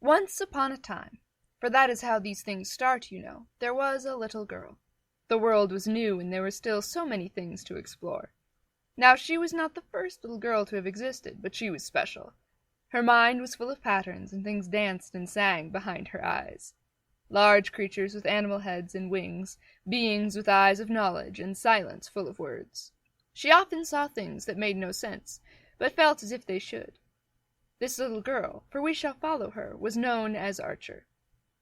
Once upon a time, for that is how these things start, you know, there was a little girl. The world was new, and there were still so many things to explore. Now she was not the first little girl to have existed, but she was special. Her mind was full of patterns, and things danced and sang behind her eyes. Large creatures with animal heads and wings, beings with eyes of knowledge, and silence full of words. She often saw things that made no sense, but felt as if they should. This little girl, for we shall follow her, was known as Archer.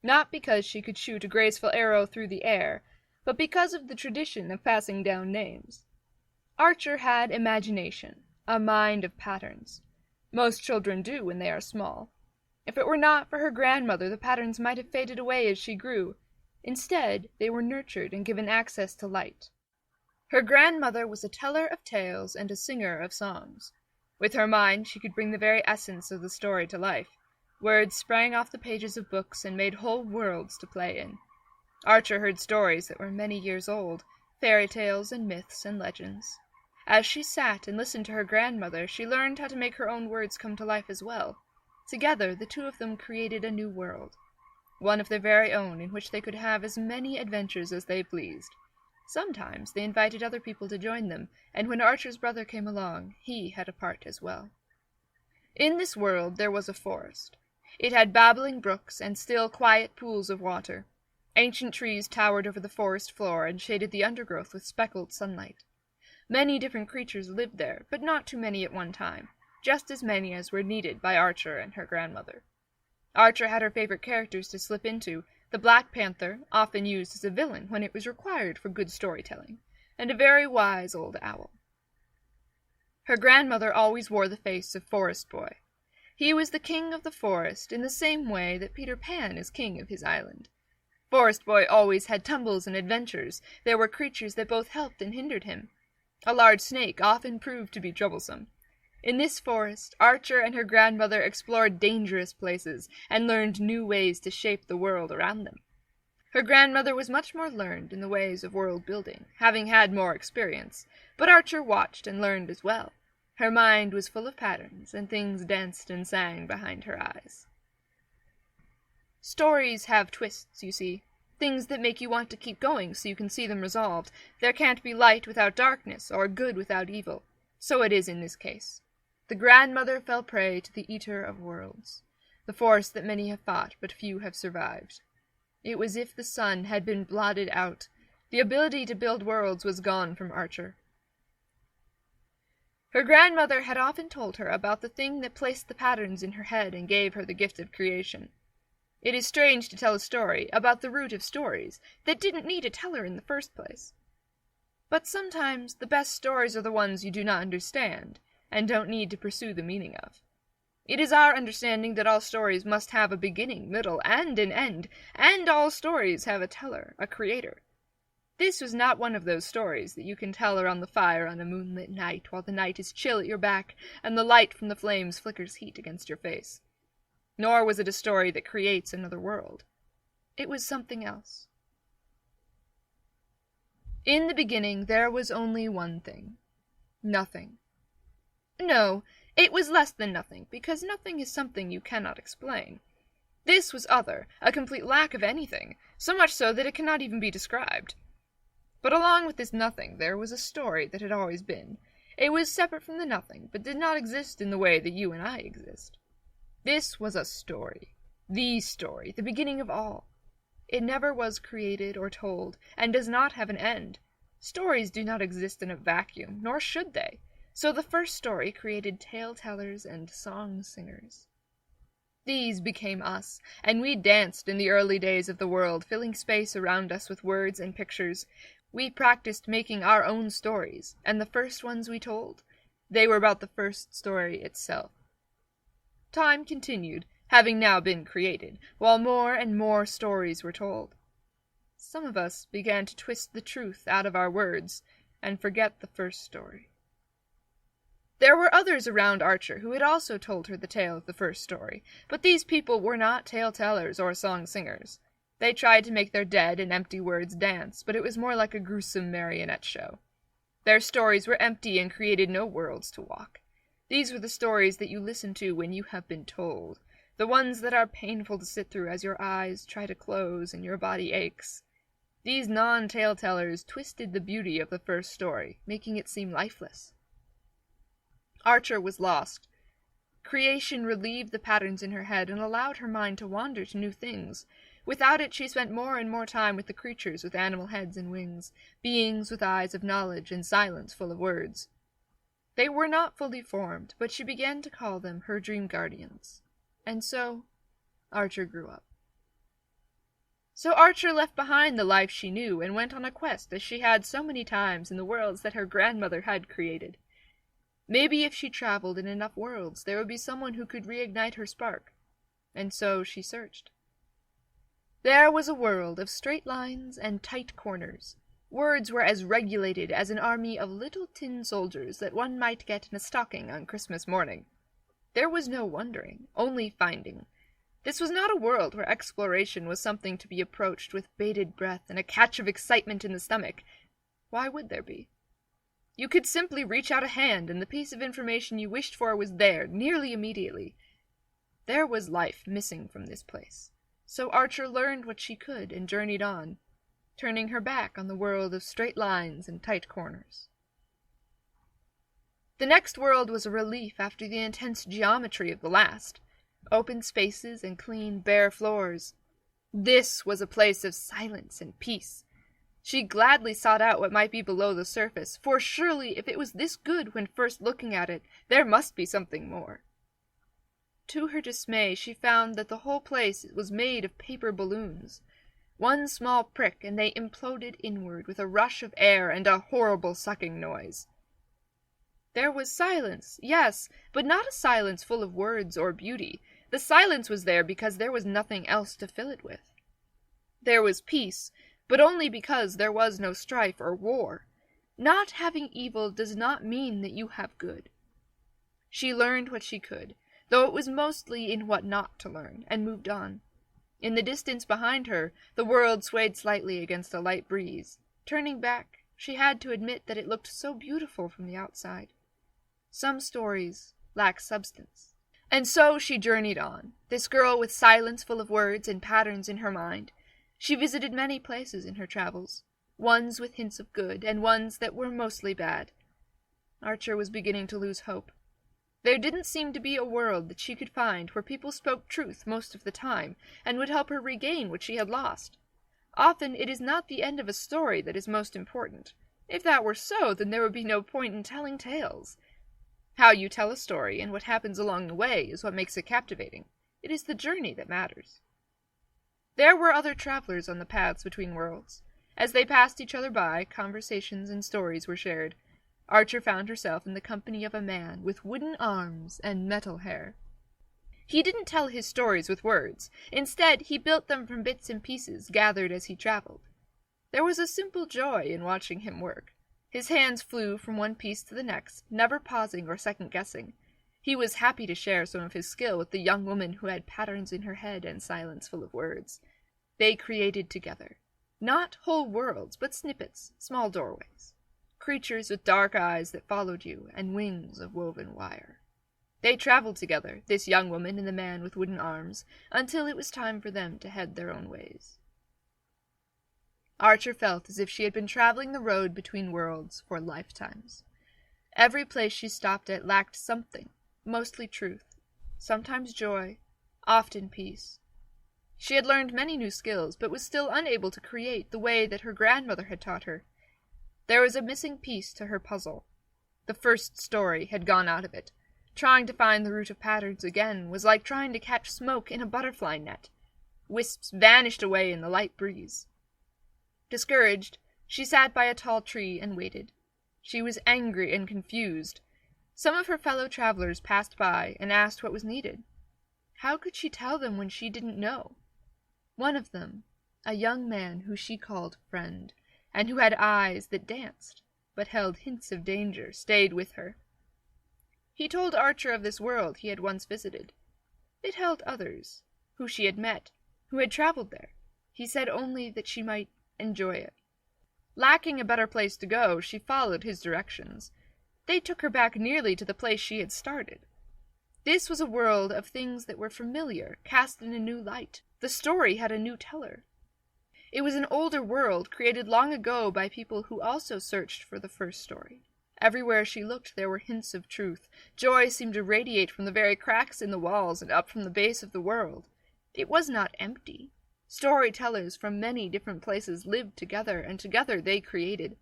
Not because she could shoot a graceful arrow through the air, but because of the tradition of passing down names. Archer had imagination, a mind of patterns. Most children do when they are small. If it were not for her grandmother, the patterns might have faded away as she grew. Instead, they were nurtured and given access to light. Her grandmother was a teller of tales and a singer of songs. With her mind, she could bring the very essence of the story to life. Words sprang off the pages of books and made whole worlds to play in. Archer heard stories that were many years old, fairy tales and myths and legends. As she sat and listened to her grandmother, she learned how to make her own words come to life as well. Together, the two of them created a new world, one of their very own, in which they could have as many adventures as they pleased. Sometimes they invited other people to join them, and when Archer's brother came along, he had a part as well. In this world there was a forest. It had babbling brooks and still, quiet pools of water. Ancient trees towered over the forest floor and shaded the undergrowth with speckled sunlight. Many different creatures lived there, but not too many at one time, just as many as were needed by Archer and her grandmother. Archer had her favorite characters to slip into, the Black Panther, often used as a villain when it was required for good storytelling, and a very wise old owl. Her grandmother always wore the face of Forest Boy. He was the king of the forest in the same way that Peter Pan is king of his island. Forest Boy always had tumbles and adventures. There were creatures that both helped and hindered him. A large snake often proved to be troublesome. In this forest, Archer and her grandmother explored dangerous places and learned new ways to shape the world around them. Her grandmother was much more learned in the ways of world building, having had more experience, but Archer watched and learned as well. Her mind was full of patterns, and things danced and sang behind her eyes. Stories have twists, you see. Things that make you want to keep going so you can see them resolved. There can't be light without darkness, or good without evil. So it is in this case. The grandmother fell prey to the Eater of Worlds, the force that many have fought but few have survived. It was as if the sun had been blotted out. The ability to build worlds was gone from Archer. Her grandmother had often told her about the thing that placed the patterns in her head and gave her the gift of creation. It is strange to tell a story about the root of stories that didn't need a teller in the first place. But sometimes the best stories are the ones you do not understand, and don't need to pursue the meaning of. It is our understanding that all stories must have a beginning, middle, and an end, and all stories have a teller, a creator. This was not one of those stories that you can tell around the fire on a moonlit night while the night is chill at your back and the light from the flames flickers heat against your face. Nor was it a story that creates another world. It was something else. In the beginning there was only one thing. Nothing. No, it was less than nothing, because nothing is something you cannot explain. This was other, a complete lack of anything, so much so that it cannot even be described. But along with this nothing there was a story that had always been. It was separate from the nothing, but did not exist in the way that you and I exist. This was a story, the beginning of all. It never was created or told, and does not have an end. Stories do not exist in a vacuum, nor should they. So the first story created tale-tellers and song-singers. These became us, and we danced in the early days of the world, filling space around us with words and pictures. We practiced making our own stories, and the first ones we told, they were about the first story itself. Time continued, having now been created, while more and more stories were told. Some of us began to twist the truth out of our words, and forget the first story. There were others around Archer who had also told her the tale of the first story, but these people were not tale-tellers or song-singers. They tried to make their dead and empty words dance, but it was more like a gruesome marionette show. Their stories were empty and created no worlds to walk. These were the stories that you listen to when you have been told, the ones that are painful to sit through as your eyes try to close and your body aches. These non-tale-tellers twisted the beauty of the first story, making it seem lifeless. Archer was lost. Creation relieved the patterns in her head and allowed her mind to wander to new things. Without it, she spent more and more time with the creatures with animal heads and wings, beings with eyes of knowledge and silence full of words. They were not fully formed, but she began to call them her dream guardians. And so, Archer grew up. So Archer left behind the life she knew and went on a quest as she had so many times in the worlds that her grandmother had created. Maybe if she traveled in enough worlds, there would be someone who could reignite her spark. And so she searched. There was a world of straight lines and tight corners. Words were as regulated as an army of little tin soldiers that one might get in a stocking on Christmas morning. There was no wondering, only finding. This was not a world where exploration was something to be approached with bated breath and a catch of excitement in the stomach. Why would there be? You could simply reach out a hand and the piece of information you wished for was there, nearly immediately. There was life missing from this place. So Archer learned what she could and journeyed on, turning her back on the world of straight lines and tight corners. The next world was a relief after the intense geometry of the last. Open spaces and clean, bare floors. This was a place of silence and peace. She gladly sought out what might be below the surface, for surely if it was this good when first looking at it, there must be something more. To her dismay, she found that the whole place was made of paper balloons. One small prick, and they imploded inward with a rush of air and a horrible sucking noise. There was silence, yes, but not a silence full of words or beauty. The silence was there because there was nothing else to fill it with. There was peace, but only because there was no strife or war. Not having evil does not mean that you have good. She learned what she could, though it was mostly in what not to learn, and moved on. In the distance behind her, the world swayed slightly against a light breeze. Turning back, she had to admit that it looked so beautiful from the outside. Some stories lack substance. And so she journeyed on, this girl with silence full of words and patterns in her mind. She visited many places in her travels, ones with hints of good, and ones that were mostly bad. Archer was beginning to lose hope. There didn't seem to be a world that she could find where people spoke truth most of the time, and would help her regain what she had lost. Often it is not the end of a story that is most important. If that were so, then there would be no point in telling tales. How you tell a story and what happens along the way is what makes it captivating. It is the journey that matters. There were other travelers on the paths between worlds. As they passed each other by, conversations and stories were shared. Archer found herself in the company of a man with wooden arms and metal hair. He didn't tell his stories with words. Instead, he built them from bits and pieces gathered as he traveled. There was a simple joy in watching him work. His hands flew from one piece to the next, never pausing or second-guessing. He was happy to share some of his skill with the young woman who had patterns in her head and silence full of words. They created together. Not whole worlds, but snippets, small doorways. Creatures with dark eyes that followed you, and wings of woven wire. They traveled together, this young woman and the man with wooden arms, until it was time for them to head their own ways. Archer felt as if she had been traveling the road between worlds for lifetimes. Every place she stopped at lacked something, mostly truth, sometimes joy, often peace. She had learned many new skills, but was still unable to create the way that her grandmother had taught her. There was a missing piece to her puzzle. The first story had gone out of it. Trying to find the root of patterns again was like trying to catch smoke in a butterfly net. Wisps vanished away in the light breeze. Discouraged, she sat by a tall tree and waited. She was angry and confused. Some of her fellow travelers passed by and asked what was needed. How could she tell them when she didn't know? One of them, a young man who she called friend, and who had eyes that danced, but held hints of danger, stayed with her. He told Archer of this world he had once visited. It held others, who she had met, who had traveled there. He said only that she might enjoy it. Lacking a better place to go, she followed his directions. They took her back nearly to the place she had started. This was a world of things that were familiar, cast in a new light. The story had a new teller. It was an older world, created long ago by people who also searched for the first story. Everywhere she looked there were hints of truth. Joy seemed to radiate from the very cracks in the walls and up from the base of the world. It was not empty. Storytellers from many different places lived together, and together they created.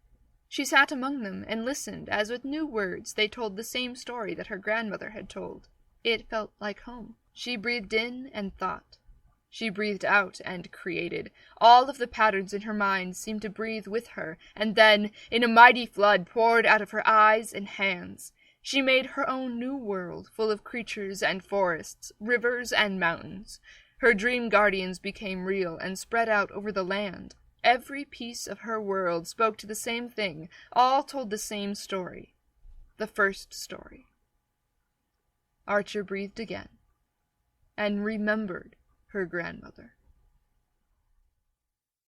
She sat among them and listened as with new words they told the same story that her grandmother had told. It felt like home. She breathed in and thought. She breathed out and created. All of the patterns in her mind seemed to breathe with her, and then, in a mighty flood, poured out of her eyes and hands. She made her own new world, full of creatures and forests, rivers and mountains. Her dream guardians became real and spread out over the land. Every piece of her world spoke to the same thing, all told the same story. The first story. Archer breathed again, and remembered her grandmother.